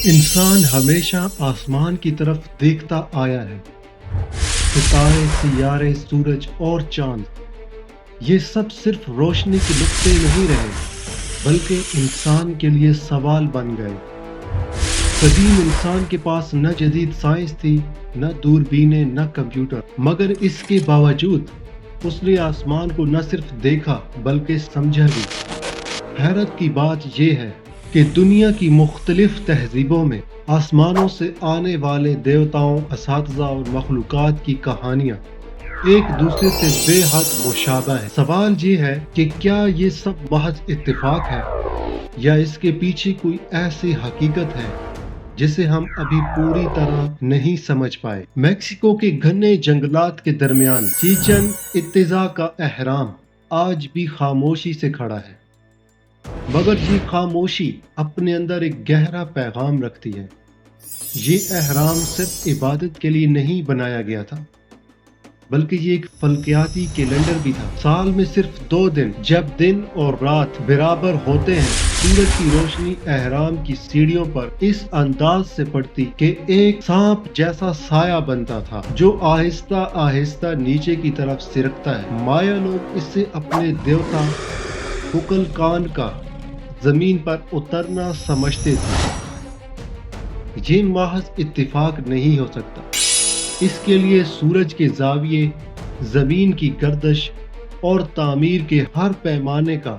انسان ہمیشہ آسمان کی طرف دیکھتا آیا ہے۔ ستارے، سیارے، سورج اور چاند، یہ سب صرف روشنی کے نقطے نہیں رہے، بلکہ انسان کے لیے سوال بن گئے۔ قدیم انسان کے پاس نہ جدید سائنس تھی، نہ دوربینیں، نہ کمپیوٹر، مگر اس کے باوجود اس نے آسمان کو نہ صرف دیکھا بلکہ سمجھا بھی۔ حیرت کی بات یہ ہے کہ دنیا کی مختلف تہذیبوں میں آسمانوں سے آنے والے دیوتاؤں، اساتذہ اور مخلوقات کی کہانیاں ایک دوسرے سے بے حد مشابہ ہیں۔ سوال یہ ہے کہ کیا یہ سب محض اتفاق ہے یا اس کے پیچھے کوئی ایسی حقیقت ہے جسے ہم ابھی پوری طرح نہیں سمجھ پائے۔ میکسیکو کے گھنے جنگلات کے درمیان چیچن اطزا کا اہرام آج بھی خاموشی سے کھڑا ہے، مگر یہ خاموشی اپنے اندر ایک گہرا پیغام رکھتی ہے۔ یہ اہرام صرف عبادت کے لیے نہیں بنایا گیا تھا، بلکہ یہ ایک فلکیاتی کیلنڈر بھی تھا۔ سال میں صرف 2 دن، جب دن اور رات برابر ہوتے ہیں، سورج کی روشنی اہرام کی سیڑھیوں پر اس انداز سے پڑتی کہ ایک سانپ جیسا سایہ بنتا تھا جو آہستہ آہستہ نیچے کی طرف سرکتا ہے۔ مایا لوگ اسے اپنے دیوتا ککلکان کا زمین پر اترنا سمجھتے تھے۔ یہ محض اتفاق نہیں ہو سکتا، اس کے لیے سورج کے زاویے، زمین کی گردش اور تعمیر کے ہر پیمانے کا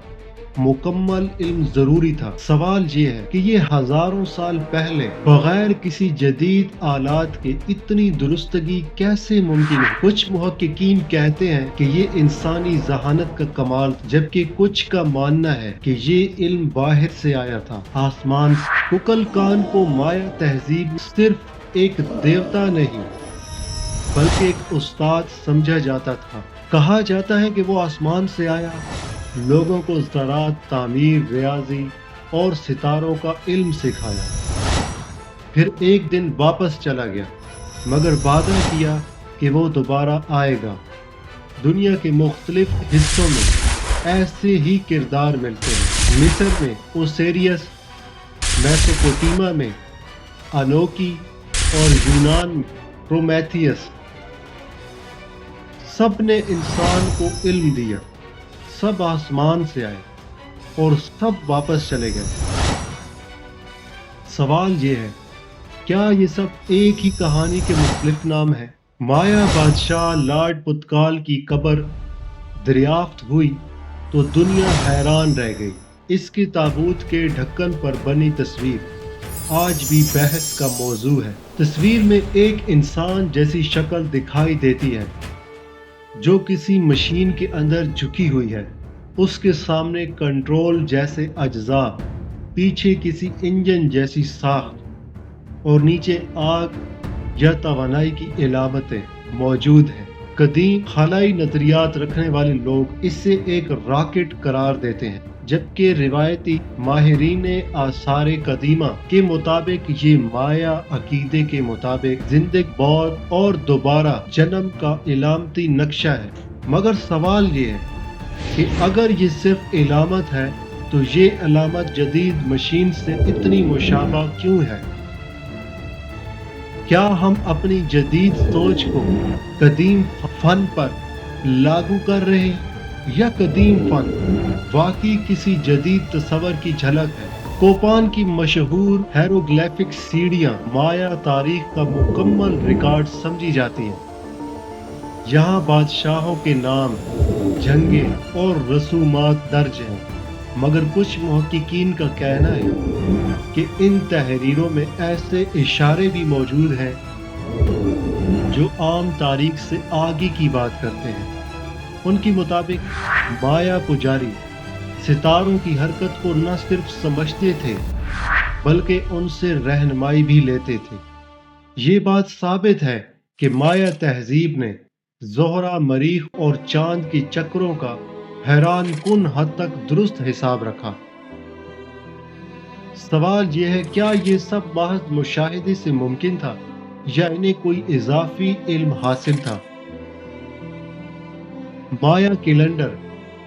مکمل علم ضروری تھا۔ سوال یہ ہے کہ یہ ہزاروں سال پہلے بغیر کسی جدید آلات کے اتنی درستگی کیسے ممکن ہے؟ کچھ محققین کہتے ہیں کہ یہ انسانی ذہانت کا کمال، جبکہ کچھ کا ماننا ہے کہ یہ علم باہر سے آیا تھا، آسمان سے۔ ککلکان کو مایا تہذیب صرف ایک دیوتا نہیں بلکہ ایک استاد سمجھا جاتا تھا۔ کہا جاتا ہے کہ وہ آسمان سے آیا، لوگوں کو زراعت، تعمیر، ریاضی اور ستاروں کا علم سکھایا، پھر ایک دن واپس چلا گیا، مگر وعدہ کیا کہ وہ دوبارہ آئے گا۔ دنیا کے مختلف حصوں میں ایسے ہی کردار ملتے ہیں۔ مصر میں اوسیریس، میسوپوٹیما میں انوکی اور یونان میں پرومیتھیس، سب نے انسان کو علم دیا، سب آسمان سے آئے اور سب واپس چلے گئے۔ سوال یہ ہے، کیا یہ سب ایک ہی کہانی کے مختلف نام ہیں؟ مایا بادشاہ لارڈ پتکال کی قبر دریافت ہوئی تو دنیا حیران رہ گئی۔ اس کے تابوت کے ڈھکن پر بنی تصویر آج بھی بحث کا موضوع ہے۔ تصویر میں ایک انسان جیسی شکل دکھائی دیتی ہے جو کسی مشین کے اندر جھکی ہوئی ہے۔ اس کے سامنے کنٹرول جیسے اجزاء، پیچھے کسی انجن جیسی ساخت اور نیچے آگ یا توانائی کی علامتیں موجود ہیں۔ قدیم خلائی نظریات رکھنے والے لوگ اسے ایک راکٹ قرار دیتے ہیں، جبکہ روایتی ماہرین آثار قدیمہ کے مطابق یہ مایا عقیدے کے مطابق زندگی، موت اور دوبارہ جنم کا علامتی نقشہ ہے۔ مگر سوال یہ ہے کہ اگر یہ صرف علامت ہے تو یہ علامت جدید مشین سے اتنی مشابہ کیوں ہے؟ کیا ہم اپنی جدید سوچ کو قدیم فن پر لاگو کر رہے ہیں یا قدیم فن واقعی کسی جدید تصور کی جھلک ہے؟ کوپان کی مشہور ہیروگلیفک سیڑھیاں مایا تاریخ کا مکمل ریکارڈ سمجھی جاتی ہیں۔ یہاں بادشاہوں کے نام، جنگیں اور رسومات درج ہیں، مگر کچھ محققین کا کہنا ہے کہ ان تحریروں میں ایسے اشارے بھی موجود ہیں جو عام تاریخ سے آگے کی بات کرتے ہیں۔ ان کے مطابق مایا پجاری ستاروں کی حرکت کو نہ صرف سمجھتے تھے بلکہ ان سے رہنمائی بھی لیتے تھے۔ یہ بات ثابت ہے کہ مایا تہذیب نے زہرہ، مریخ اور چاند کے چکروں کا حیران کن حد تک درست حساب رکھا۔ سوال یہ ہے، کیا یہ سب محض مشاہدے سے ممکن تھا یا انہیں کوئی اضافی علم حاصل تھا؟ مایا کیلنڈر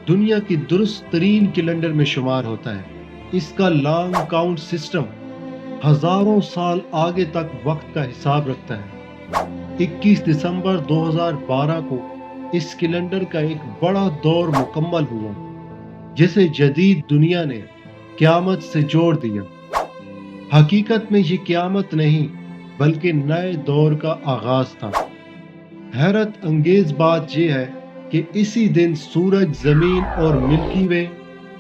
دنیا کی درست ترین کیلنڈر میں شمار ہوتا ہے۔ اس کا لانگ کاؤنٹ سسٹم हजारों साल आगे तक वक्त का हिसाब रखता है। 21 दिसंबर 2012 को इस कैलेंडर का एक बड़ा दौर मुकम्मल हुआ, जिसे जदीद दुनिया ने क़यामत से जोड़ दिया। हकीकत में ये क़यामत नहीं, बल्कि नए दौर का आगाज था। हैरत अंगेज बात यह है कि इसी दिन सूरज, जमीन और मिल्की वे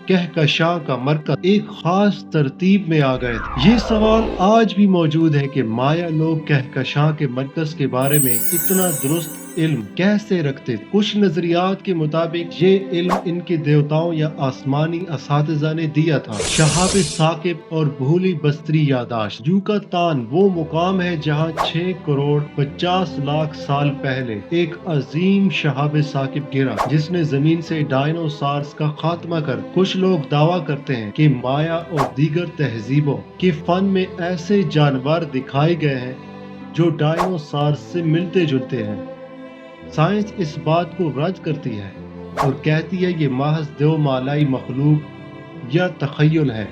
कहकशां का मरकज एक खास तरतीब में आ गए थे। ये सवाल आज भी मौजूद है कि माया लोग कहकशां के मरकज के बारे में इतना दुरुस्त इल्म कैसे रखते थे। कुछ नजरियात के मुताबिक ये इल्म इनके देवताओं या आसमानी असातिज़ा ने दिया था। शहाब साकिब और भूली बस्तरी यादाश्त। यूकातान वो मुकाम है जहाँ 6 करोड़ 50 लाख साल पहले एक अजीम शहाब साकिब गिरा, जिसने जमीन से डायनासोर्स का खात्मा कर। कुछ लोग दावा करते हैं कि माया और दीगर तहजीबों के फन में ऐसे जानवर दिखाए गए हैं जो डायनासोर्स से मिलते जुलते हैं। साइंस इस बात को रद्द करती है और कहती है ये महज देवमालाई मखलूक या तखय्युल है।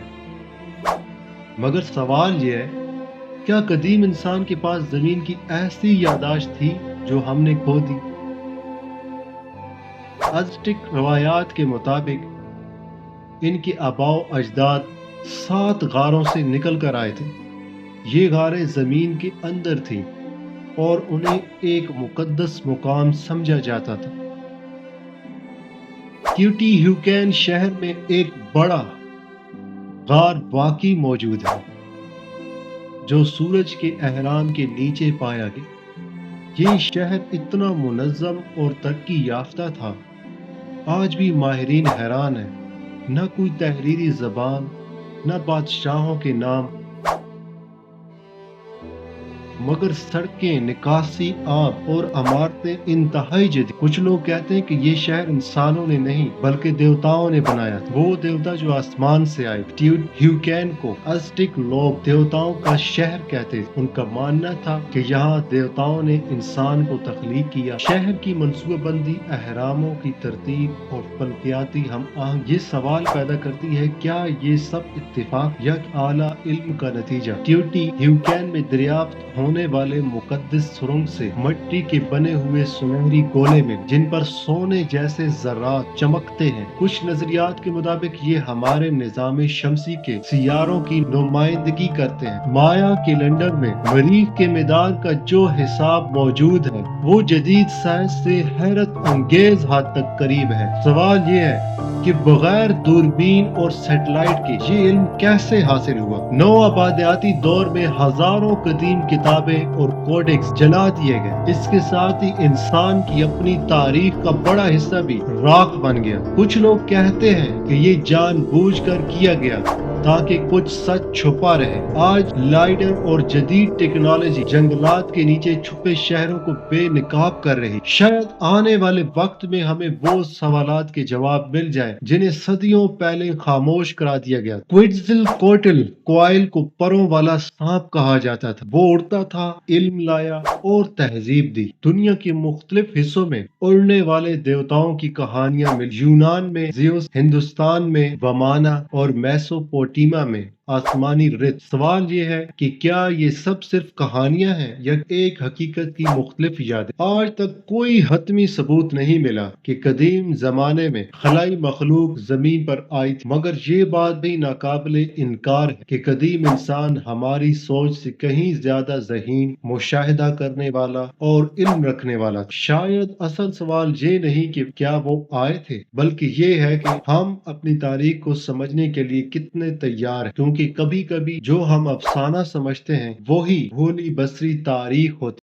मगर सवाल ये है, क्या कदीम इंसान के पास जमीन की ऐसी यादाश्त थी जो हमने खो दी? अज़्टेक रवायात के मुताबिक इनके आबाओ अजदाद 7 गारों से निकल कर आए थे। ये गारें जमीन के अंदर थीं और उन्हें एक मुकद्दस मुकाम समझा जाता था। टीओटिहुएकन शहर में एक बड़ा गार वाकई मौजूद है, जो सूरज के एहराम के नीचे पाया गया। ये शहर इतना मुनज़्ज़म और तरक्की याफ्ता था, आज भी माहिरीन हैरान है। न कोई तहरीरी ज़बान, न बादशाहों के नाम, मगर सड़कें, निकासी आब और इमारतें इंतहाई जदीद। कुछ लोग कहते हैं कि ये शहर इंसानों ने नहीं बल्कि देवताओं ने बनाया, वो देवता जो आसमान से आए। टीओटिहुएकन को अज़्टेक लोग देवताओं का शहर कहते थे। उनका मानना था कि यहाँ देवताओं ने इंसान को तख्लीक किया। शहर की मंसूबाबंदी, अहरामों की तरतीब और फल्कियाती हम आहंग ये सवाल पैदा करती है, क्या ये सब इत्तेफाक या आला इल्म का नतीजा? टीओटिहुएकन में दरियाफ्त होने वाले मुकद्दस सुरंग से मिट्टी के बने हुए सुनहरी गोले में, जिन पर सोने जैसे ज़र्रात चमकते हैं। कुछ नजरियात के मुताबिक ये हमारे निज़ाम शमसी के सियारों की नुमाइंदगी करते हैं। माया कैलेंडर में मरीख के मिदार का जो हिसाब मौजूद है वो जदीद साइंस से हैरत अंगेज हद तक करीब है। सवाल ये है कि बगैर दूरबीन और सैटेलाइट के ये इल्म कैसे हासिल हुआ? नौ आबादियाती दौर में हजारों कदीम किताबें और कोडेक्स जला दिए गए। इसके साथ ही इंसान की अपनी तारीख का बड़ा हिस्सा भी राख बन गया। कुछ लोग कहते हैं कि ये जानबूझकर किया गया ताकि कुछ सच छुपा रहे। आज लाइडर और जदीद टेक्नोलॉजी जंगलात के नीचे छुपे शहरों को बेनकाब कर रही। शायद आने वाले वक्त में हमें वो सवालात के जवाब मिल जाए जिन्हें सदियों पहले खामोश करा दिया गया। क्विट्ज़लकोएट्ल कोयल को परों वाला सांप कहा जाता था। वो उड़ता था, इल्म लाया और तहजीब दी। दुनिया के मुख्तलिफ हिस्सों में उड़ने वाले देवताओं की कहानियां मिल। यूनान में ज़्यूस, हिंदुस्तान में वमाना और मेसोपोटामिया में आसमानी रित। सवाल ये है कि क्या ये सब सिर्फ कहानियां हैं या एक हकीकत की मुख्तलिफ यादें? आज तक कोई हतमी सबूत नहीं मिला कि कदीम जमाने में खलाई मखलूक जमीन पर आई थी, मगर ये बात भी नाकाबिले इनकार है कि कदीम इंसान हमारी सोच से कहीं ज्यादा ज़हीन, मुशाहिदा करने वाला और इल्म रखने वाला। शायद असल सवाल ये नहीं कि क्या वो आए थे, बल्कि ये है कि हम अपनी तारीख को समझने के लिए कितने तैयार हैं, क्योंकि कभी कभी जो हम अफसाना समझते हैं वही भूली बसरी तारीख होती